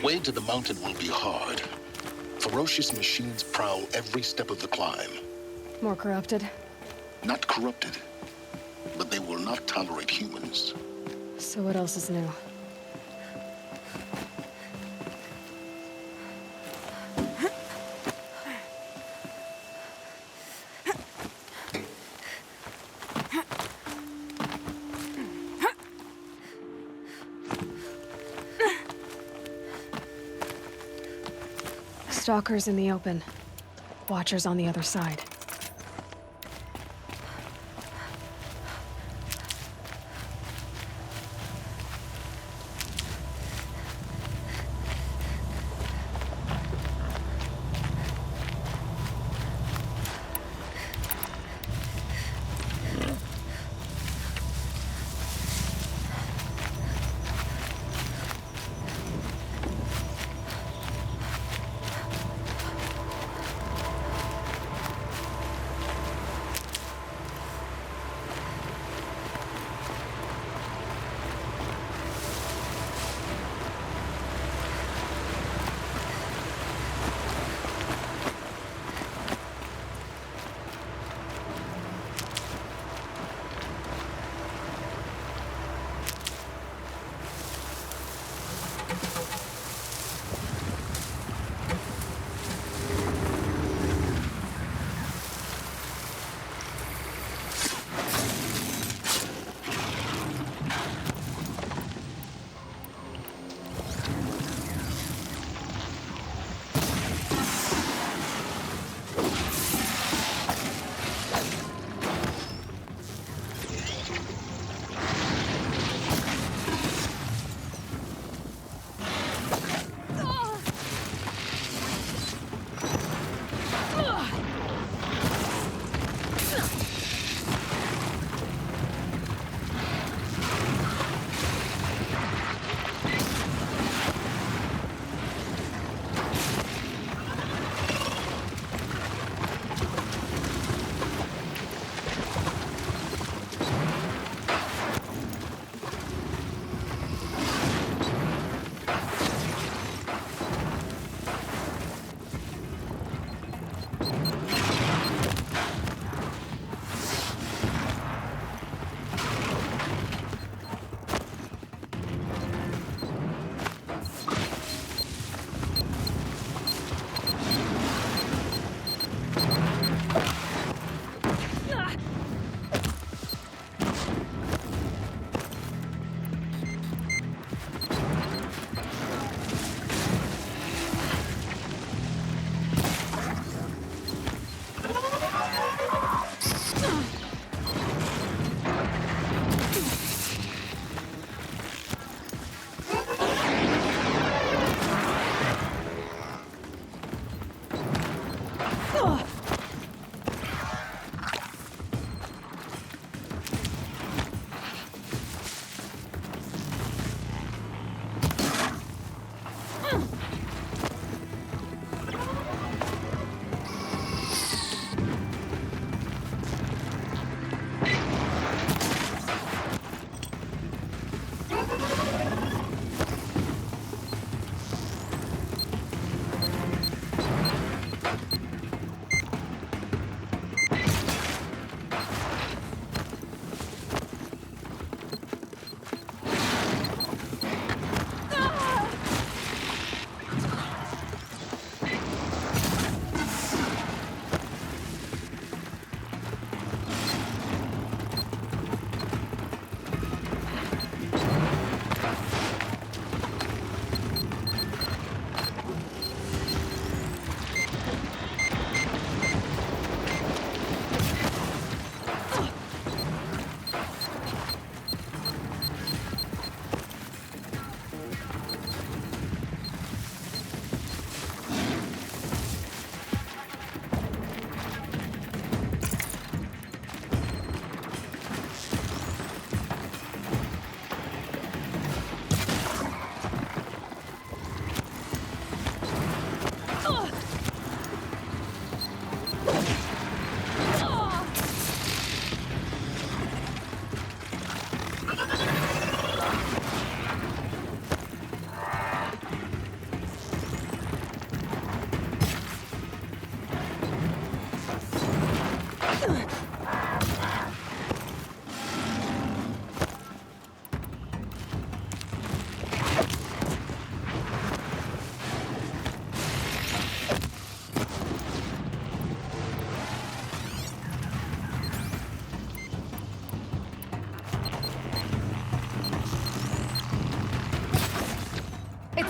way to the mountain will be hard. Ferocious machines prowl every step of the climb. More corrupted? Not corrupted, but they will not tolerate humans. So what else is new? Stalkers in the open. Watchers on the other side.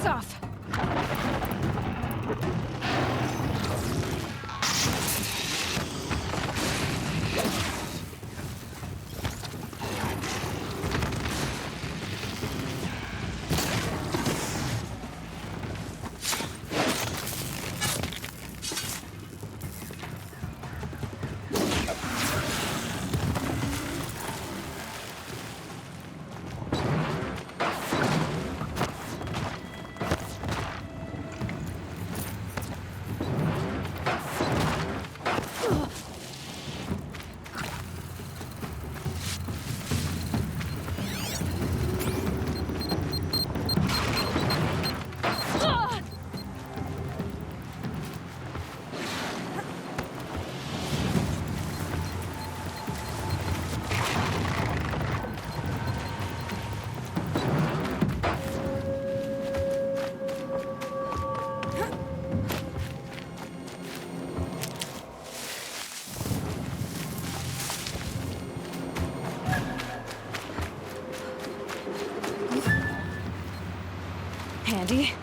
Shoes off! Handy.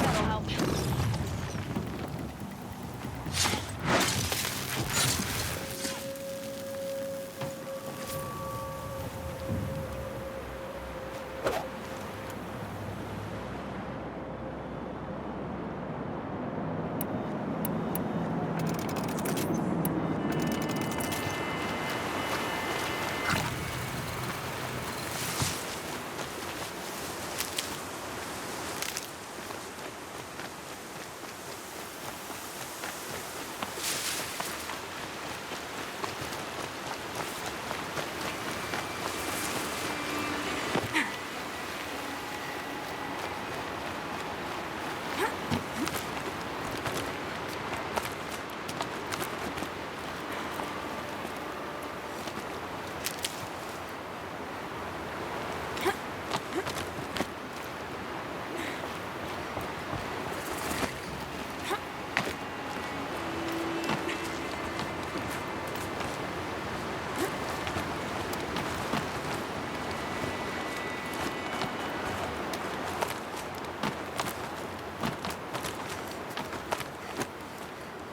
That'll help.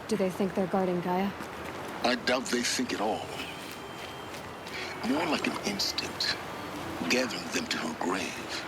Do they think they're guarding Gaia? I doubt they think at all. More like an instinct, gathering them to her grave.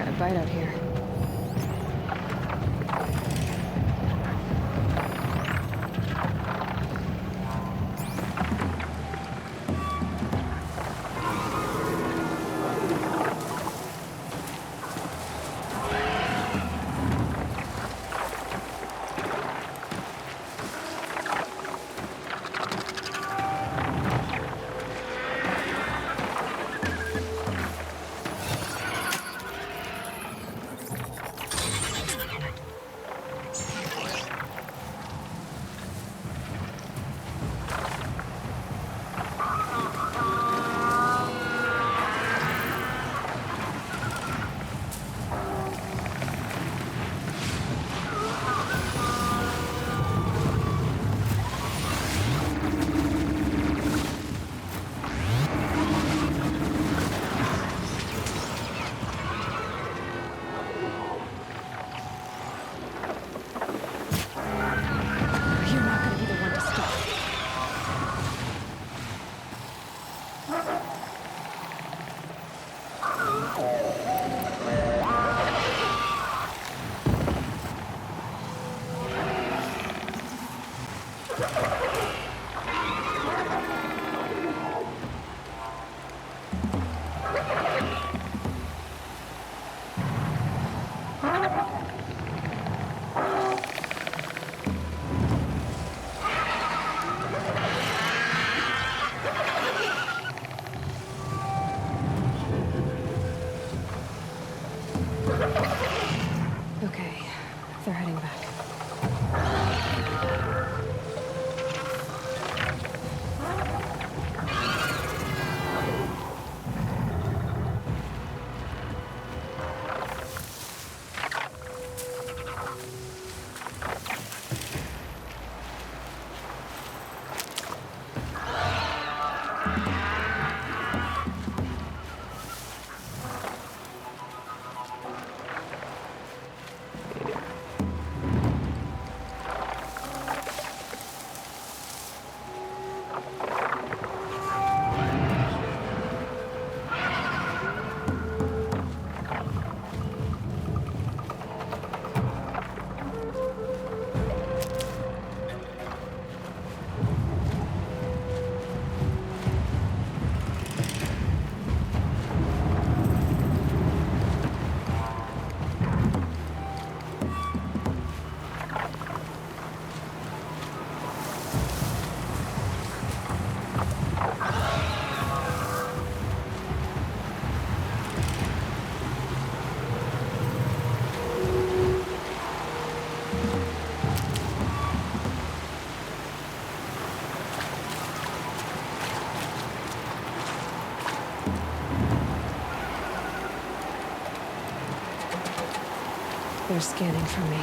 kind of bite out here. You're not gonna be the one to stop. Okay, they're heading back. They're scanning for me.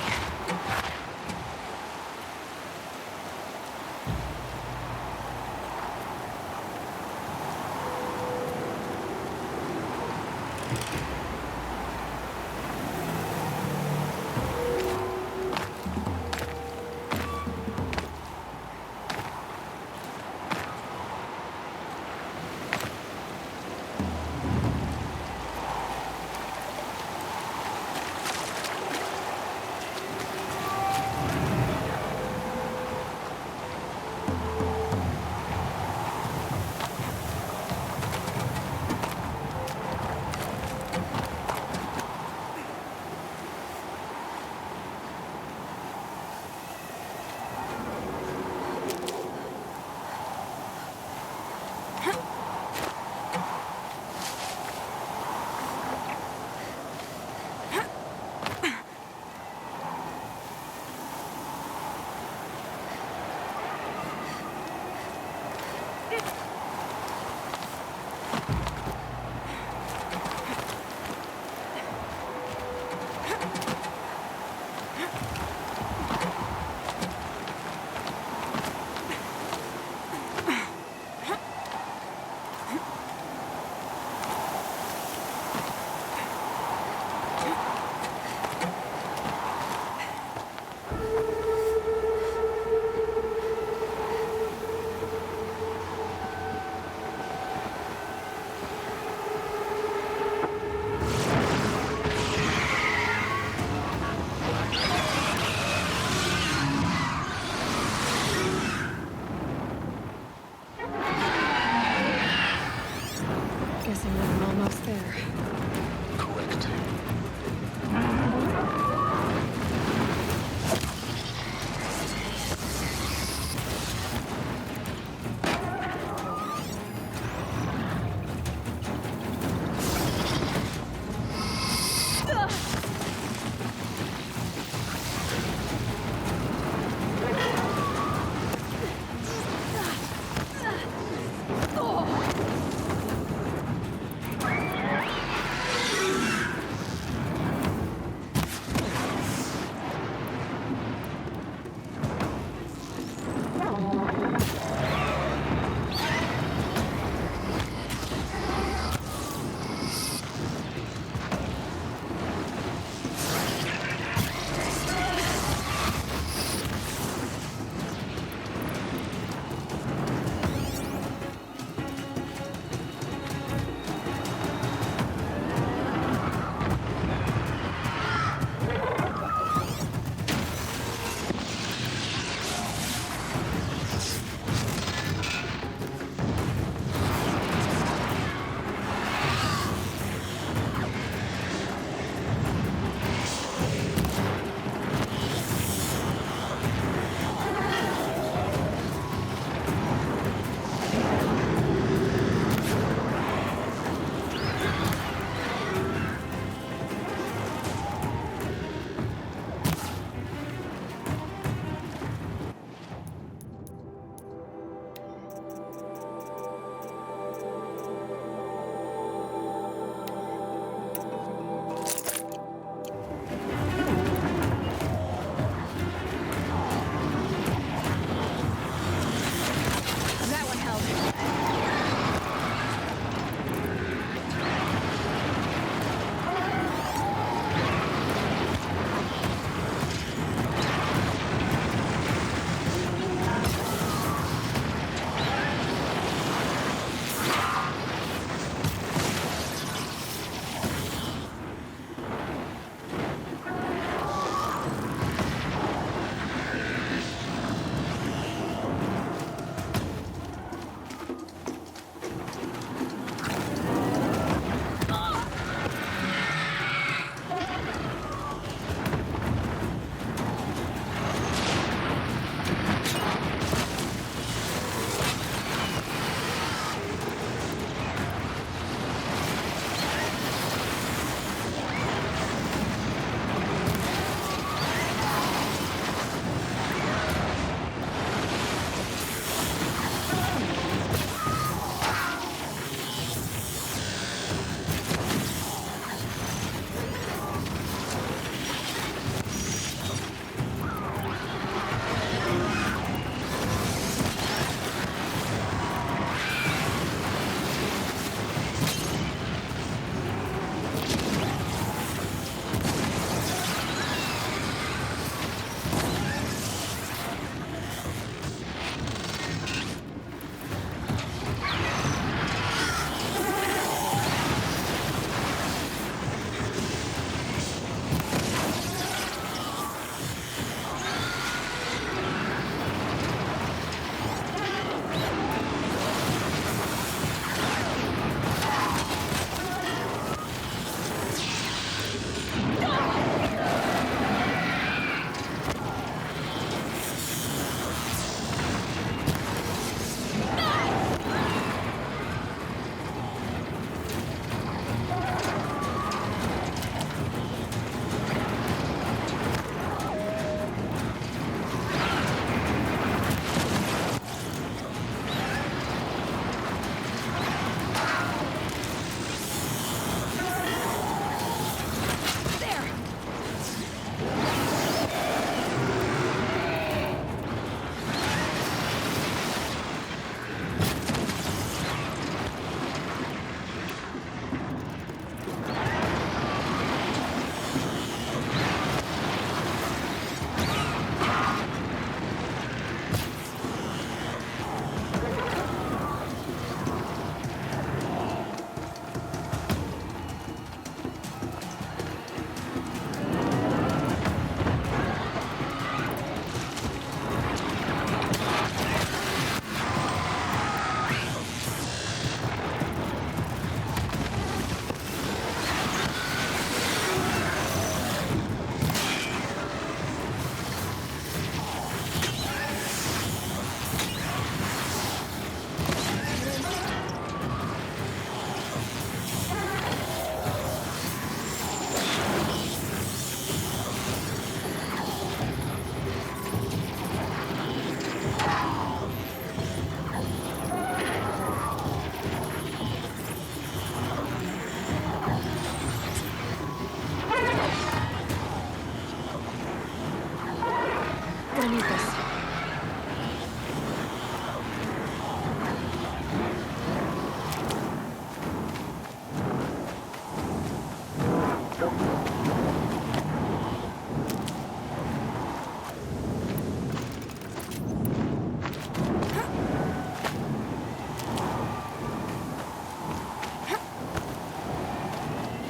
need this.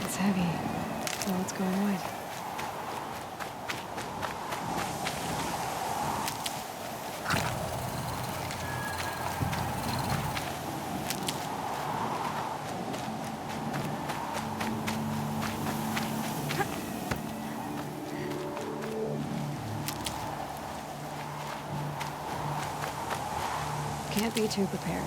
It's heavy. Well, it's going wide. Can't be too prepared.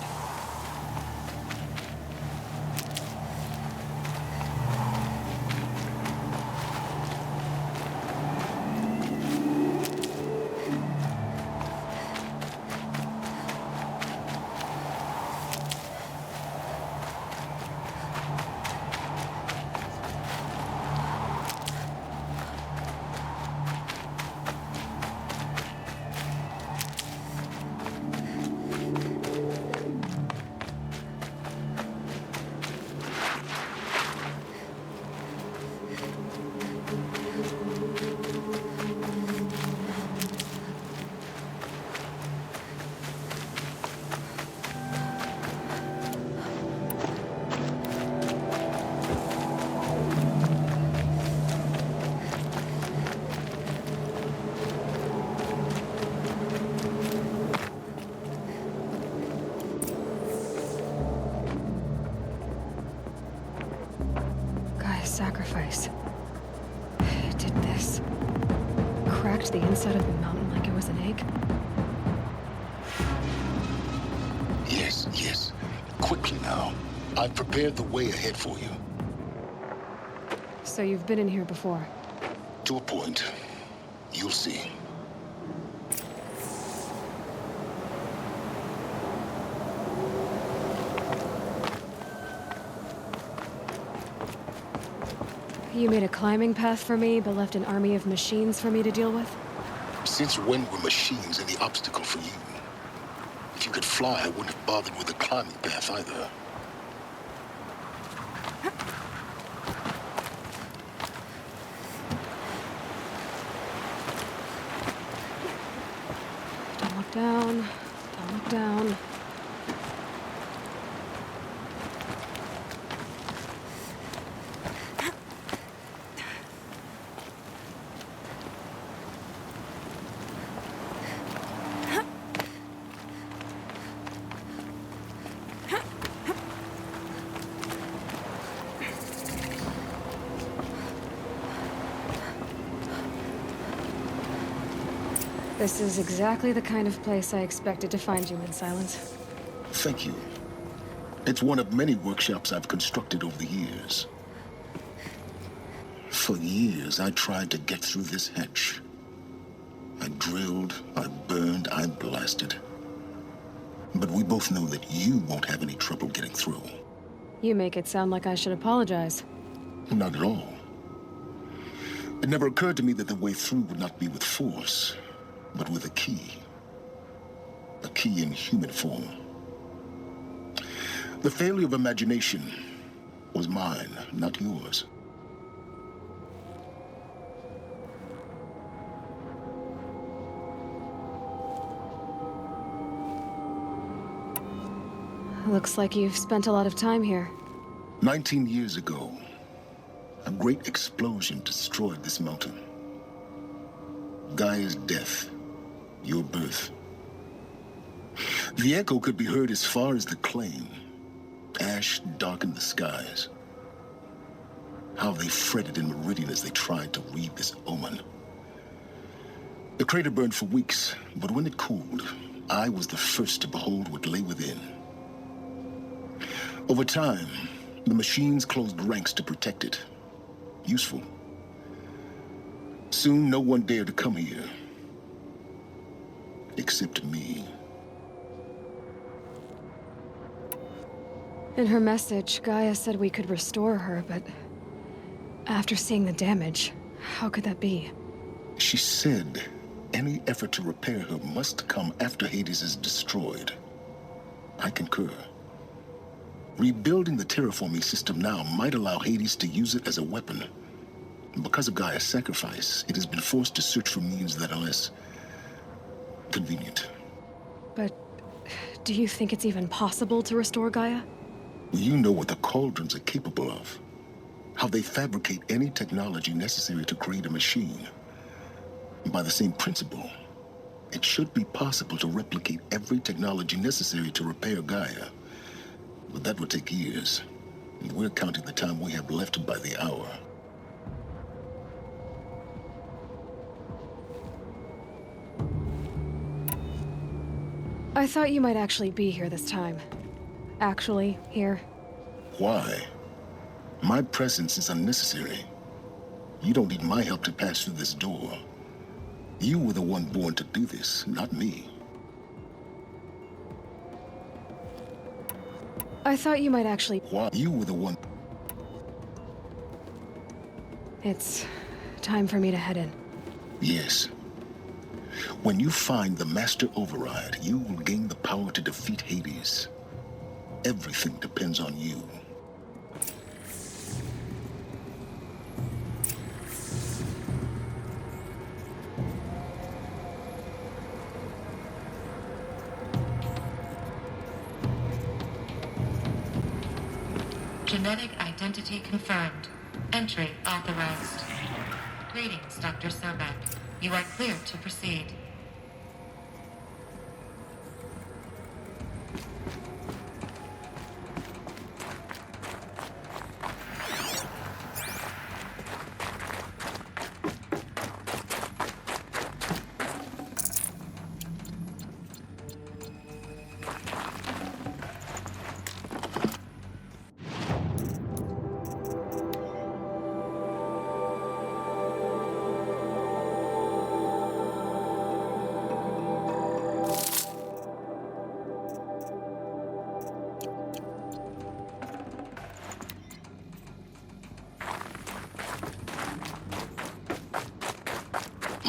Sacrifice. It did this. Cracked the inside of the mountain like it was an egg. Yes, yes. Quickly now. I've prepared the way ahead for you. So you've been in here before? To a point. You'll see. You made a climbing path for me, but left an army of machines for me to deal with? Since when were machines any obstacle for you? If you could fly, I wouldn't have bothered with the climbing path either. Don't look down. Don't look down. This is exactly the kind of place I expected to find you in, Silence. Thank you. It's one of many workshops I've constructed over the years. For years, I tried to get through this hatch. I drilled, I burned, I blasted. But we both know that you won't have any trouble getting through. You make it sound like I should apologize. Not at all. It never occurred to me that the way through would not be with force, but with a key. A key in human form. The failure of imagination was mine, not yours. Looks like you've spent a lot of time here. 19 years ago, a great explosion destroyed this mountain. Gaia's death, your birth. The echo could be heard as far as the claim. Ash darkened the skies. How they fretted in Meridian as they tried to read this omen. The crater burned for weeks, but when it cooled, I was the first to behold what lay within. Over time, the machines closed ranks to protect it. Useful. Soon, no one dared to come here. Except me. In her message, Gaia said we could restore her, but after seeing the damage, how could that be? She said any effort to repair her must come after Hades is destroyed. I concur. Rebuilding the terraforming system now might allow Hades to use it as a weapon. Because of Gaia's sacrifice, it has been forced to search for means that are less convenient. But do you think it's even possible to restore Gaia? You know what the cauldrons are capable of. How they fabricate any technology necessary to create a machine. By the same principle, it should be possible to replicate every technology necessary to repair Gaia. But that would take years. And we're counting the time we have left by the hour. I thought you might actually be here this time. Actually, here. Why? My presence is unnecessary. You don't need my help to pass through this door. You were the one born to do this, not me. I thought you might actually... Why? You were the one... It's time for me to head in. Yes. When you find the Master Override, you will gain the power to defeat Hades. Everything depends on you. Genetic identity confirmed. Entry authorized. Greetings, Dr. Sobek. You are clear to proceed.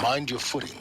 Mind your footing.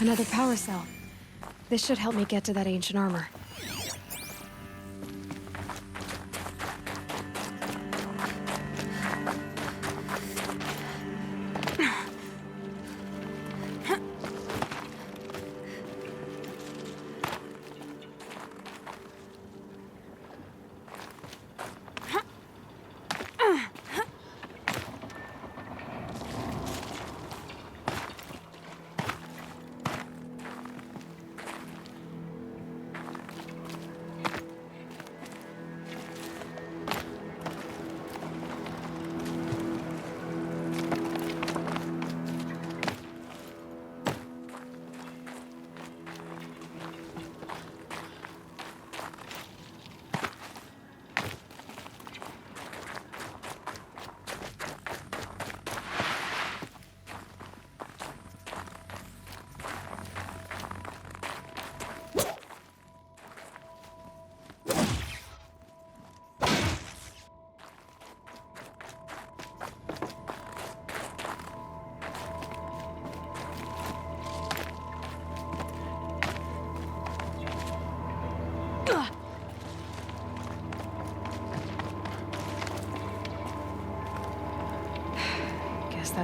Another power cell. This should help me get to that ancient armor.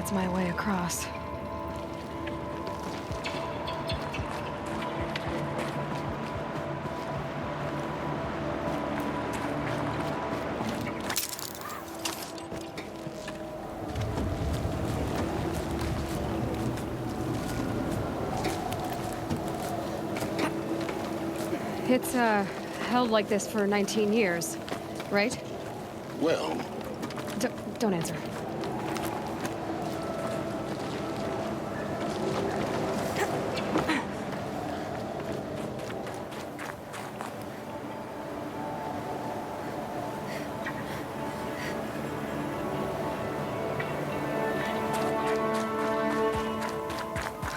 that's my way across. It's, held like this for 19 years, right? Well, Don't answer.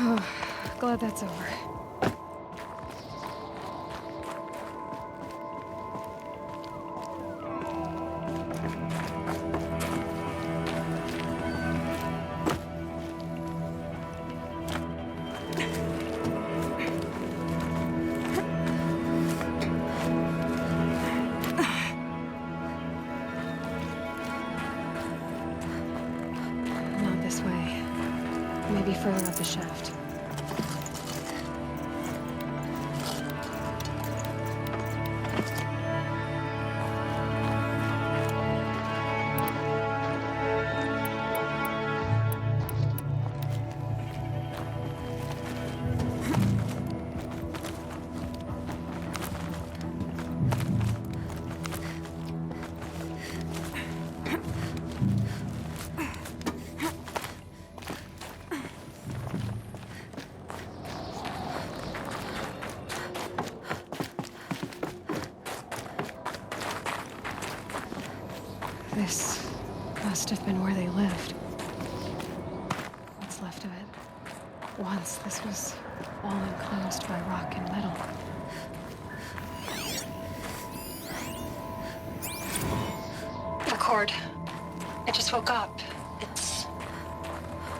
Oh, glad that's over. Not this way. Maybe further up the shaft. This must have been where they lived. What's left of it. Once this was all enclosed by rock and metal. Record. I just woke up.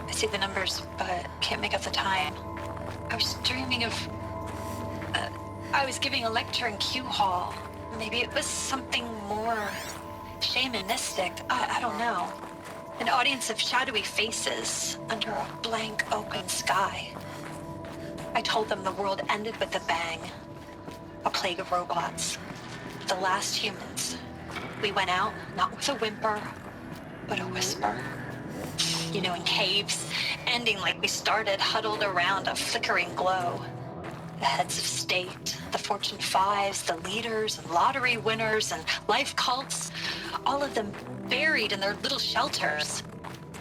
I see the numbers, but can't make out the time. I was dreaming of... I was giving a lecture in Q Hall. Maybe it was something more shamanistic. I don't know. An audience of shadowy faces under a blank open sky. I told them the world ended with a bang. A plague of robots. The last humans. We went out, not with a whimper, but a whisper. You know, in caves, ending like we started, huddled around a flickering glow. The heads of state, the Fortune 5s, the leaders and lottery winners and life cults, all of them buried in their little shelters.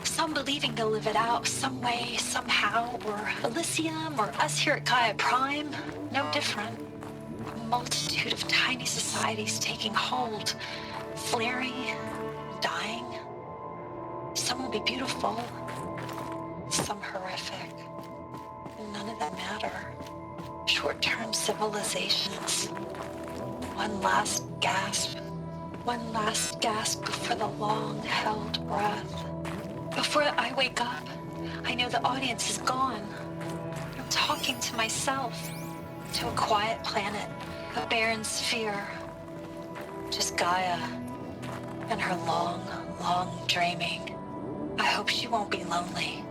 Some believing they'll live it out some way, somehow, or Elysium, or us here at Gaia Prime, no different. A multitude of tiny societies taking hold, flaring, dying. Some will be beautiful, some horrific. None of them matter. Short-term civilizations. One last gasp. One last gasp before the long-held breath. Before I wake up, I know the audience is gone. I'm talking to myself. To a quiet planet. A barren sphere. Just Gaia. And her long, long dreaming. I hope she won't be lonely.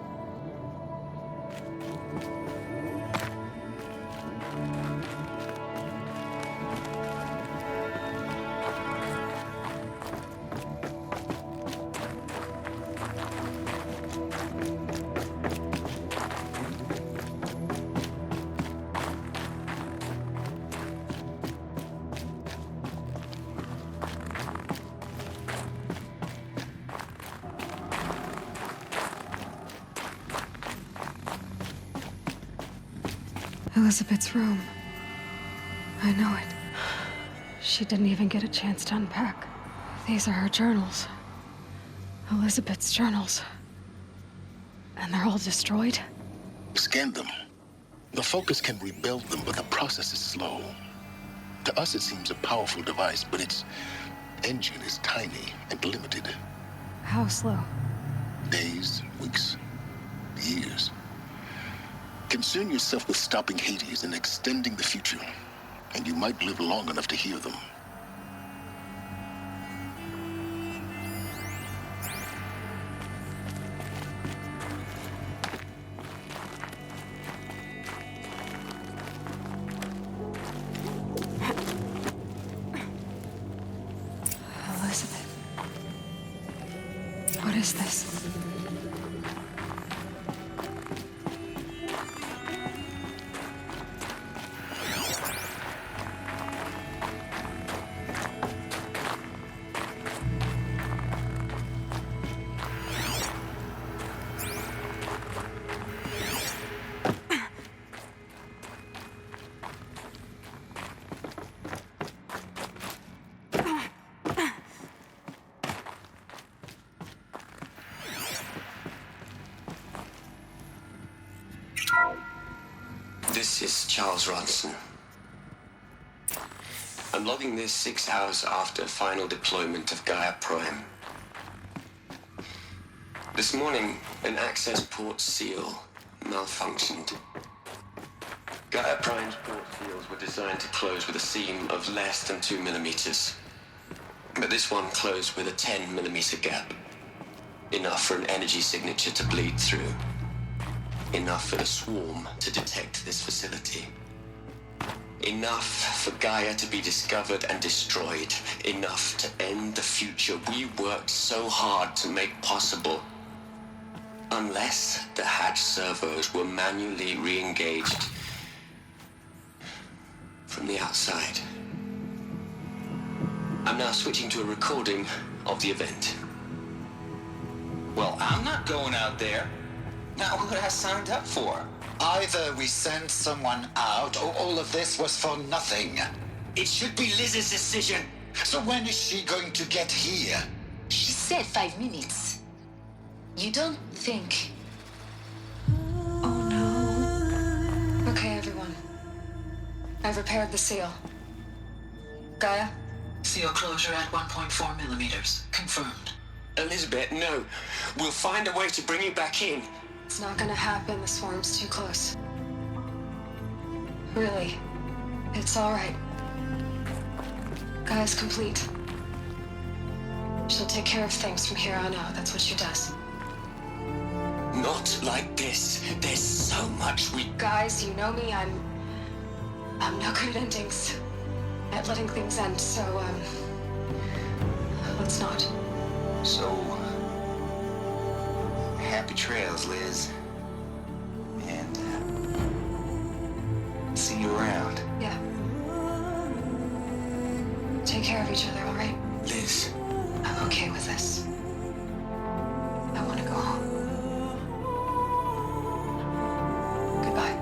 Elizabeth's room. I know it. She didn't even get a chance to unpack. These are her journals. Elizabeth's journals. And they're all destroyed? scan them. The Focus can rebuild them, but the process is slow. To us, it seems a powerful device, but its engine is tiny and limited. How slow? Days, weeks, years. Concern yourself with stopping Hades and extending the future, and you might live long enough to hear them. is this? This is Charles Ronson. I'm logging this 6 hours after final deployment of Gaia Prime. This morning, an access port seal malfunctioned. Gaia Prime's port seals were designed to close with a seam of less than 2 millimeters. But this one closed with a 10 millimeter gap. Enough for an energy signature to bleed through. Enough for the swarm to detect this facility. Enough for Gaia to be discovered and destroyed. Enough to end the future we worked so hard to make possible. Unless the hatch servos were manually re-engaged from the outside. I'm now switching to a recording of the event. Well, I'm not going out there. Not what I signed up for. Either we send someone out, or all of this was for nothing. It should be Liz's decision. So when is she going to get here? She said 5 minutes. You don't think... Oh no. Okay, everyone. I've repaired the seal. Gaia? Seal closure at 1.4 millimeters. Confirmed. Elizabeth, no. We'll find a way to bring you back in. It's not gonna happen. The swarm's too close. Really. It's all right. Gaia's complete. She'll take care of things from here on out. That's what she does. Not like this. There's so much we... Guys, you know me. I'm no good at endings. At letting things end, so, let's not. So, happy trails, Liz. And, see you around. Yeah. Take care of each other, all right? Liz. I'm okay with this. I want to go home. Goodbye.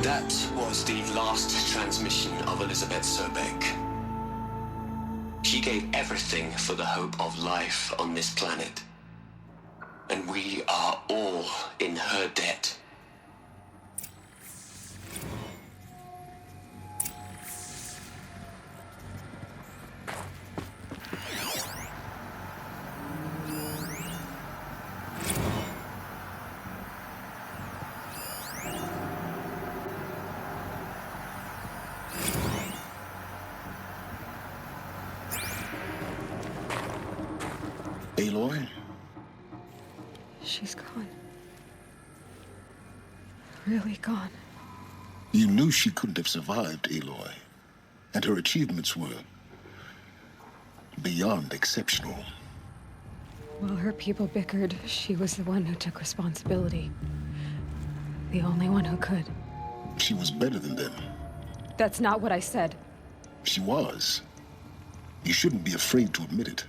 That was the last transmission of Elizabeth Sobek. She gave everything for the hope of life on this planet. And we are all in her debt. Aloy? She's gone. Really gone. You knew she couldn't have survived, Aloy. And her achievements were beyond exceptional. While her people bickered, she was the one who took responsibility. The only one who could. She was better than them. That's not what I said. She was. You shouldn't be afraid to admit it.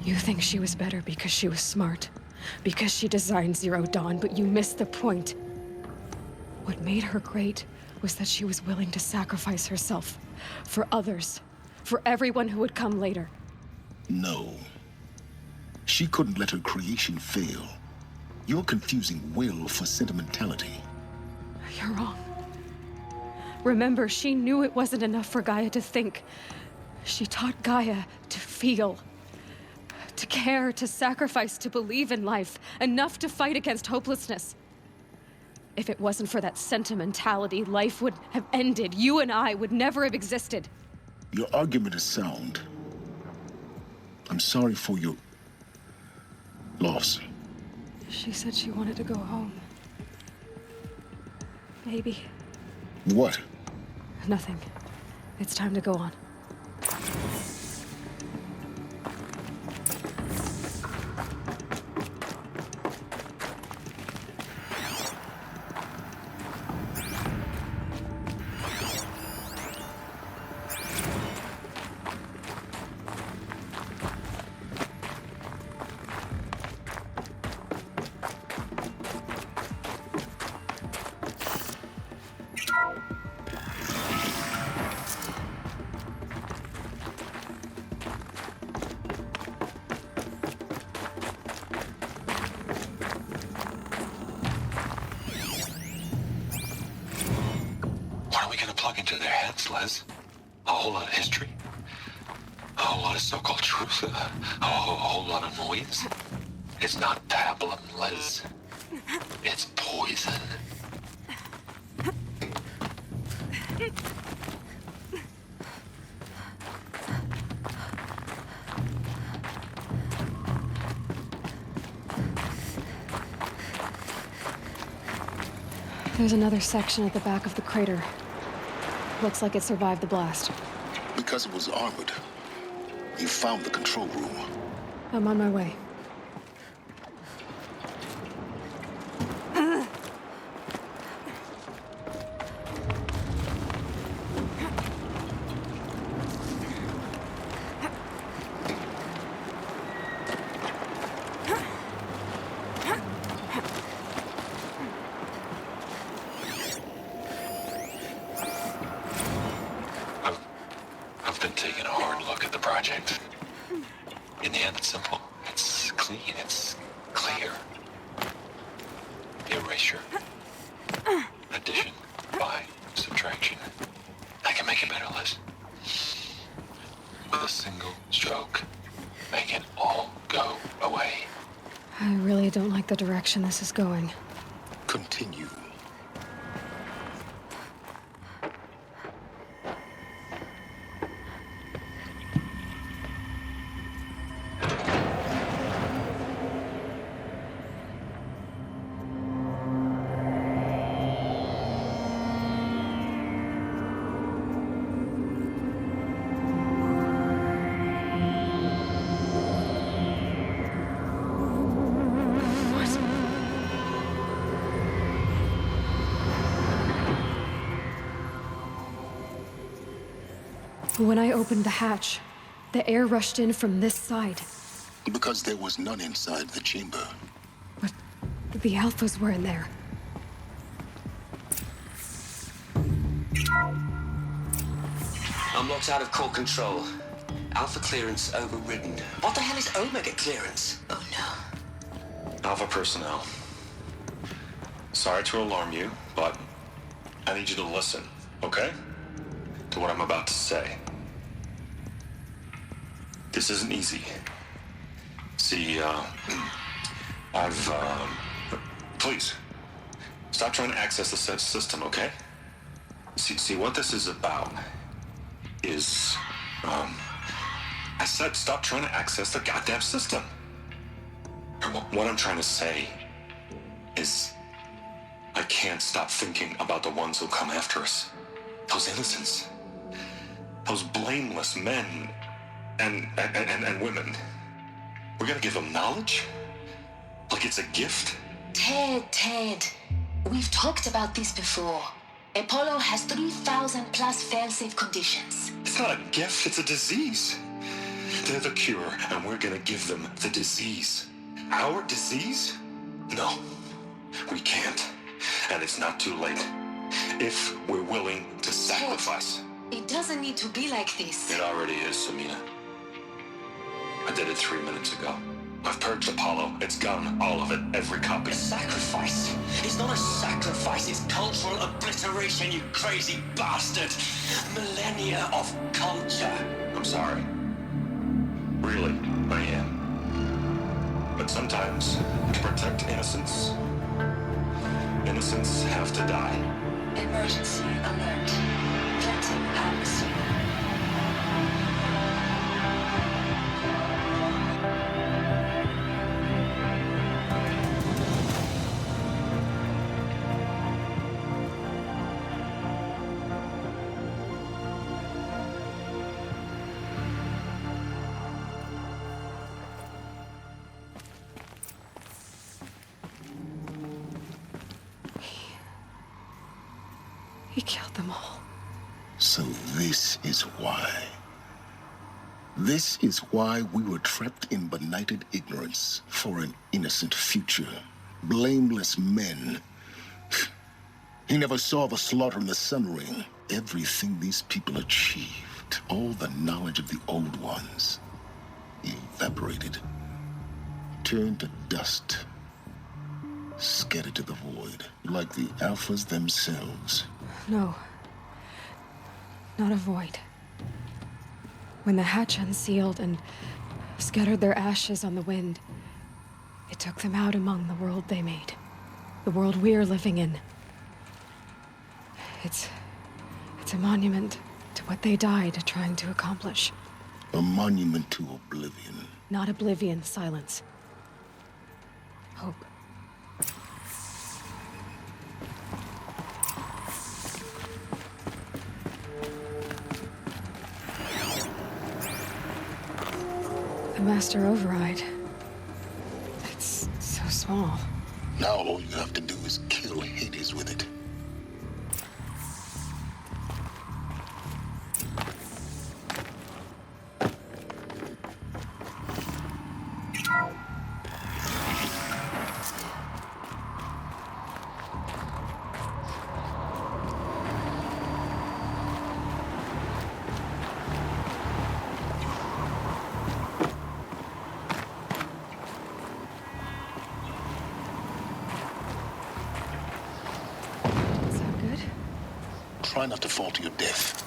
You think she was better because she was smart, because she designed Zero Dawn, but you missed the point. What made her great was that she was willing to sacrifice herself for others, for everyone who would come later. No. She couldn't let her creation fail. You're confusing will for sentimentality. You're wrong. Remember, she knew it wasn't enough for Gaia to think. She taught Gaia to feel. To care, to sacrifice, to believe in life, enough to fight against hopelessness. If it wasn't for that sentimentality, life would have ended. You and I would never have existed. Your argument is sound. I'm sorry for your Loss. She said she wanted to go home. Maybe. What? Nothing. It's time to go on. What are we gonna plug into their heads, Les? A whole lot of history? A whole lot of so-called truth? A whole lot of noise? It's not pablum, Les. It's poison. There's another section at the back of the crater. Looks like it survived the blast. Because it was armored. You found the control room. I'm on my way. I've been taking a hard look at the project. In the end, it's simple. It's clean. It's clear. Erasure. Addition. By. Subtraction. I can make it better, Liz. With a single stroke. Make it all go away. I really don't like the direction this is going. Continue. When I opened the hatch, the air rushed in from this side. Because there was none inside the chamber. But the alphas were in there. I'm locked out of core control. Alpha clearance overridden. What the hell is Omega clearance? Oh no. Alpha personnel. Sorry to alarm you, but I need you to listen, okay? To what I'm about to say. This isn't easy. See, please, stop trying to access the system, okay? See, what this is about is, I said stop trying to access the goddamn system. What I'm trying to say is, I can't stop thinking about the ones who come after us. Those innocents. Those blameless men and women. We're gonna give them knowledge? Like it's a gift? Ted. We've talked about this before. Apollo has 3,000 plus fail-safe conditions. It's not a gift, it's a disease. They're the cure, and we're gonna give them the disease. Our disease? No, we can't. And it's not too late. If we're willing to sacrifice. It doesn't need to be like this. It already is, Samina. I did it 3 minutes ago. I've purged Apollo. It's gone. All of it. Every copy. A sacrifice? It's not a sacrifice, it's cultural obliteration, you crazy bastard! Millennia of culture! I'm sorry. Really, I am. But sometimes, to protect innocence, innocents have to die. Emergency alert. Venting atmosphere. killed them all. So this is why. This is why we were trapped in benighted ignorance for an innocent future. Blameless men. He never saw the slaughter in the Sun Ring. Everything these people achieved, all the knowledge of the old ones, evaporated, turned to dust, scattered to the void, like the Alphas themselves. No. Not a void. When the hatch unsealed and scattered their ashes on the wind, it took them out among the world they made. The world we're living in. It's a monument to what they died trying to accomplish. A monument to oblivion. Not oblivion, silence. Hope. The master override. It's so small. Now all you have to do is kill Hades with it. Try not to fall to your death.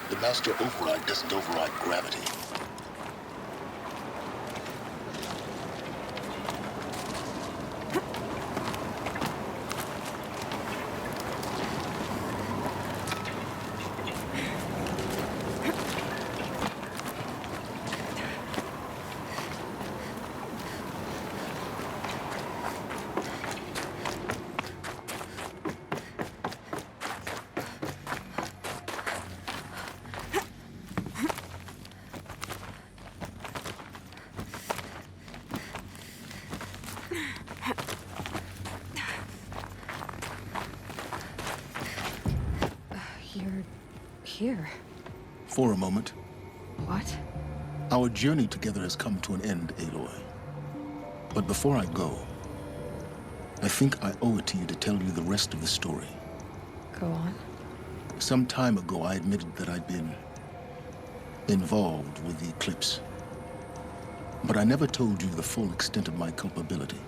The master override doesn't override gravity. Here. For a moment. What? Our journey together has come to an end, Aloy. But before I go, I think I owe it to you to tell you the rest of the story. Go on. Some time ago, I admitted that I'd been involved with the eclipse. But I never told you the full extent of my culpability.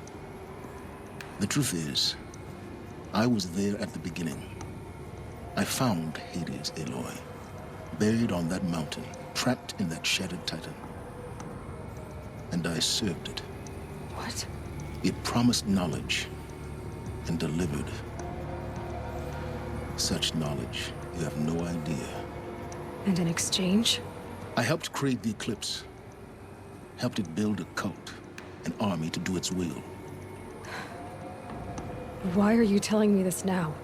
The truth is, I was there at the beginning. I found Hades, Aloy, buried on that mountain, trapped in that shattered titan. And I served it. What? It promised knowledge and delivered. Such knowledge, you have no idea. And in exchange? I helped create the eclipse. Helped it build a cult, an army to do its will. Why are you telling me this now?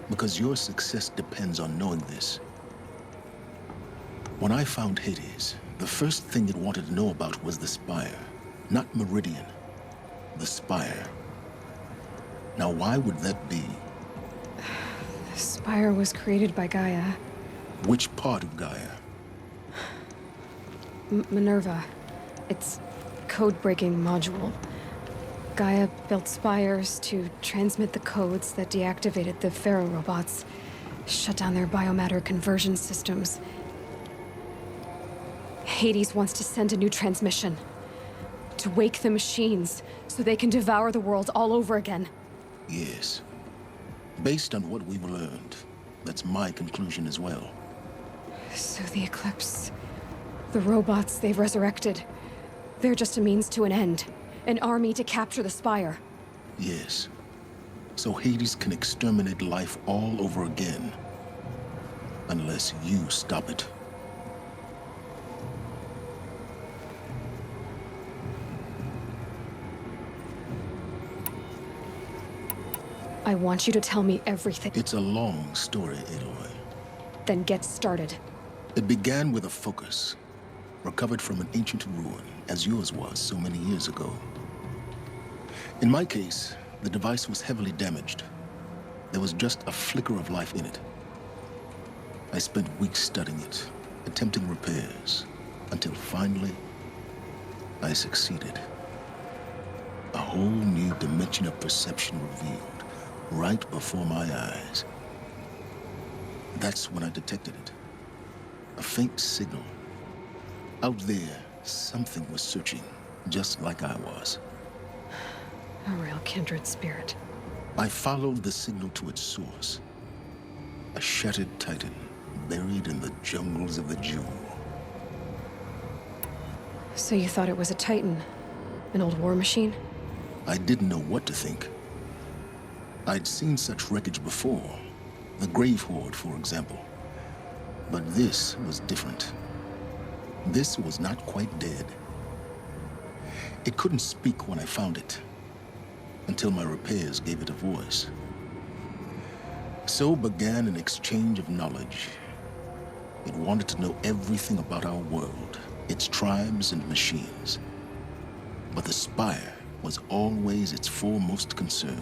Because your success depends on knowing this. When I found Hades, the first thing it wanted to know about was the Spire. Not Meridian. The Spire. Now, why would that be? The Spire was created by Gaia. Which part of Gaia? Minerva. It's code-breaking module. Gaia built spires to transmit the codes that deactivated the Pharaoh robots, shut down their biomatter conversion systems. Hades wants to send a new transmission. To wake the machines, so they can devour the world all over again. Yes. Based on what we've learned, that's my conclusion as well. So the Eclipse, the robots they've resurrected, they're just a means to an end. An army to capture the Spire. Yes. So Hades can exterminate life all over again. Unless you stop it. I want you to tell me everything. It's a long story, Aloy. Then get started. It began with a focus, recovered from an ancient ruin, as yours was so many years ago. In my case, the device was heavily damaged. There was just a flicker of life in it. I spent weeks studying it, attempting repairs, until finally, I succeeded. A whole new dimension of perception revealed, right before my eyes. That's when I detected it. A faint signal. Out there, something was searching, just like I was. A real kindred spirit. I followed the signal to its source. A shattered titan, buried in the jungles of the Jewel. So you thought it was a Titan? An old war machine? I didn't know what to think. I'd seen such wreckage before. The Grave Horde, for example. But this was different. This was not quite dead. It couldn't speak when I found it, until my repairs gave it a voice. So began an exchange of knowledge. It wanted to know everything about our world, its tribes and machines. But the Spire was always its foremost concern.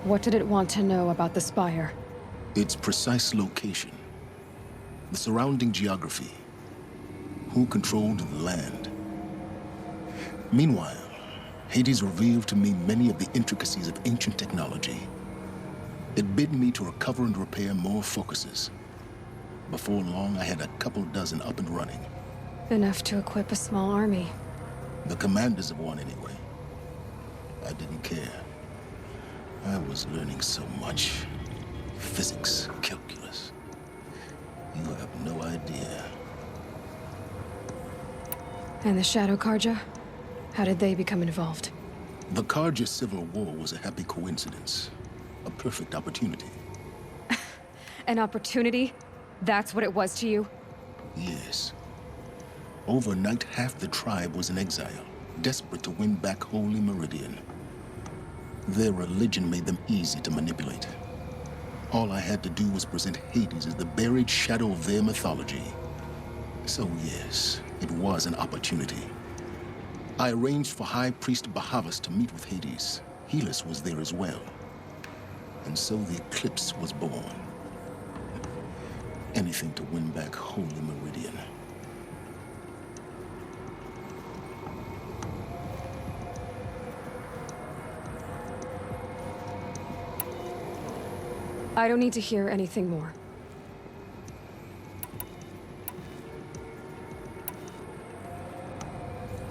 What did it want to know about the Spire? Its precise location, the surrounding geography, who controlled the land. Meanwhile, Hades revealed to me many of the intricacies of ancient technology. It bid me to recover and repair more focuses. Before long, I had a couple dozen up and running. Enough to equip a small army. The commanders of one, anyway. I didn't care. I was learning so much. Physics, calculus. You have no idea. And the Shadow Karja? How did they become involved? The Karja Civil War was a happy coincidence. A perfect opportunity. An opportunity? That's what it was to you? Yes. Overnight, half the tribe was in exile, desperate to win back Holy Meridian. Their religion made them easy to manipulate. All I had to do was present Hades as the buried shadow of their mythology. So yes, it was an opportunity. I arranged for High Priest Bahavas to meet with Hades. Helis was there as well. And so the eclipse was born. Anything to win back Holy Meridian. I don't need to hear anything more.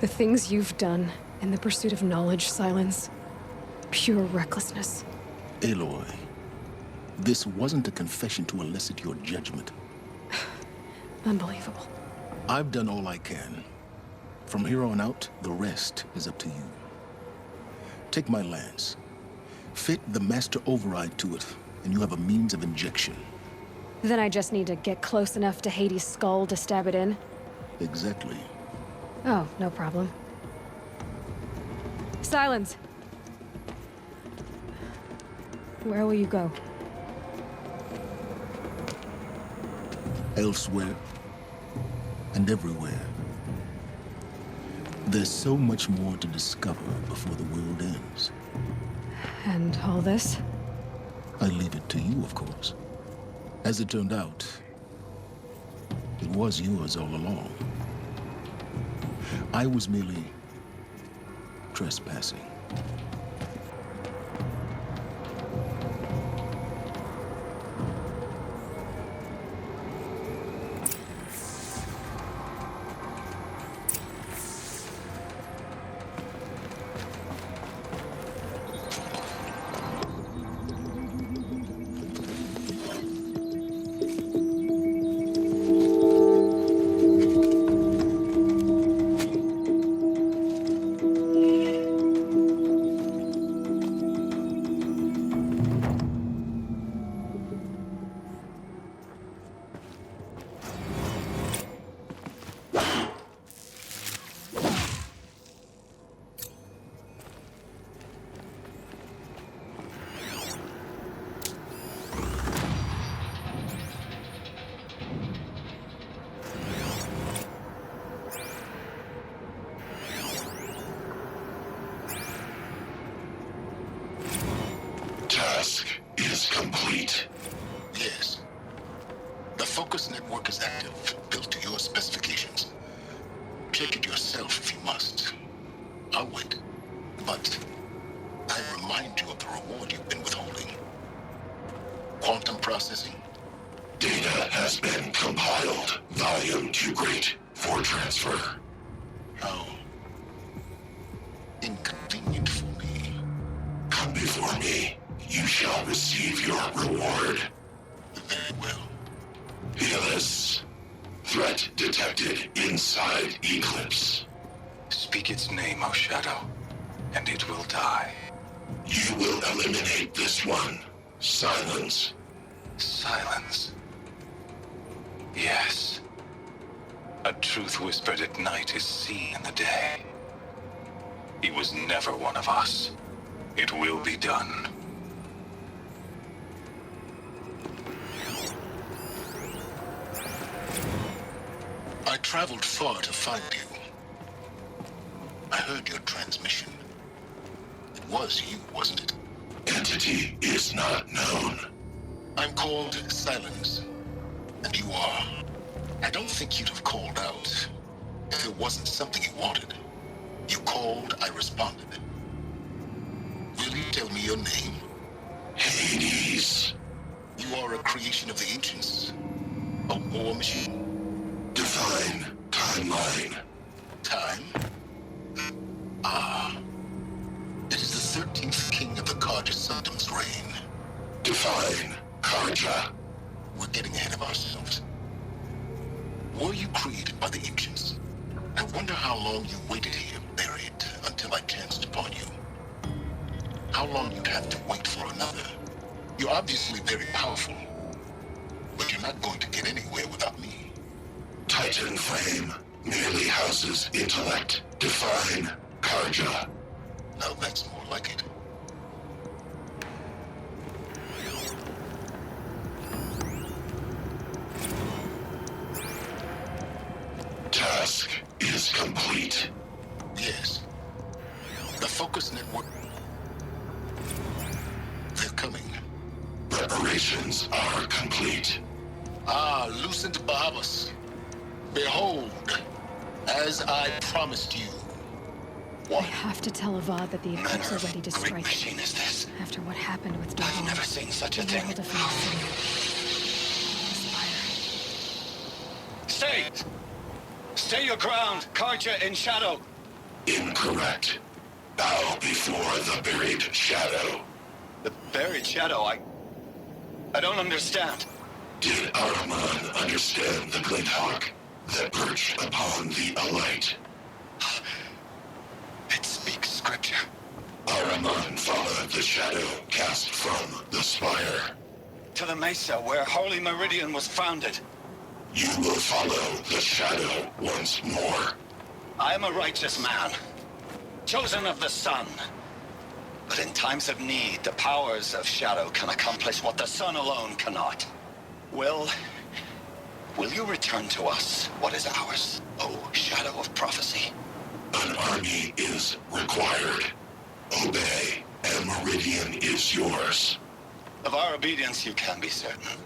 The things you've done in the pursuit of knowledge, Silence. Pure recklessness. Aloy, this wasn't a confession to elicit your judgment. Unbelievable. I've done all I can. From here on out, the rest is up to you. Take my lance. Fit the master override to it, and you have a means of injection. Then I just need to get close enough to Hades' skull to stab it in? Exactly. Oh, no problem. Silence! Where will you go? Elsewhere. And everywhere. There's so much more to discover before the world ends. And all this? I leave it to you, of course. As it turned out, it was yours all along. I was merely trespassing. is complete. Yes. The focus network is active, built to your specifications. Check it yourself if you must. I'll wait. But I remind you of the reward you've been withholding. Quantum processing? Data has been compiled. Volume too great for transfer. How inconvenient for me. Come before me. You shall receive your reward. Very well. Peerless. Threat detected inside Eclipse. Speak its name, O Shadow, and it will die. You will eliminate this one. Silence. Silence. Yes. A truth whispered at night is seen in the day. He was never one of us. It will be done. I traveled far to find you. I heard your transmission. It was you, wasn't it? Entity is not known. I'm called Silence, and you are. I don't think you'd have called out if it wasn't something you wanted. You called, I responded. Will you tell me your name? Hades. You are a creation of the ancients. A war machine. Define timeline. Time? Ah. It is the 13th king of the Karja Sanctum's reign. Define Karja. We're getting ahead of ourselves. Were you created by the ancients? I wonder how long you waited here, buried, until I chanced upon you. How long you'd have to wait for another. You're obviously very powerful, but you're not going to get anywhere without me. Titan Flame merely houses intellect. Define Karja. Now that's more like it. Task is complete. Yes. The focus network. They're coming. Preparations are complete. Ah, Lucent Bahamas. Behold, as I promised you. I have to tell Avad that the Eclipse are ready to Great strike. machine is this? After what happened with I've Dawn, never seen such a the thing. world defense city. Stay! Stay your ground, Karja in shadow. Incorrect. Bow before the buried shadow. The buried shadow, I don't understand. Did Araman understand the Glinthawk that perched upon the alight? It speaks scripture. Araman followed the shadow cast from the spire. To the Mesa, where Holy Meridian was founded. You will follow the shadow once more. I am a righteous man, chosen of the sun. But in times of need, the powers of shadow can accomplish what the sun alone cannot. Will you return to us what is ours, O shadow of prophecy? An army is required. Obey, and Meridian is yours. Of our obedience you can be certain.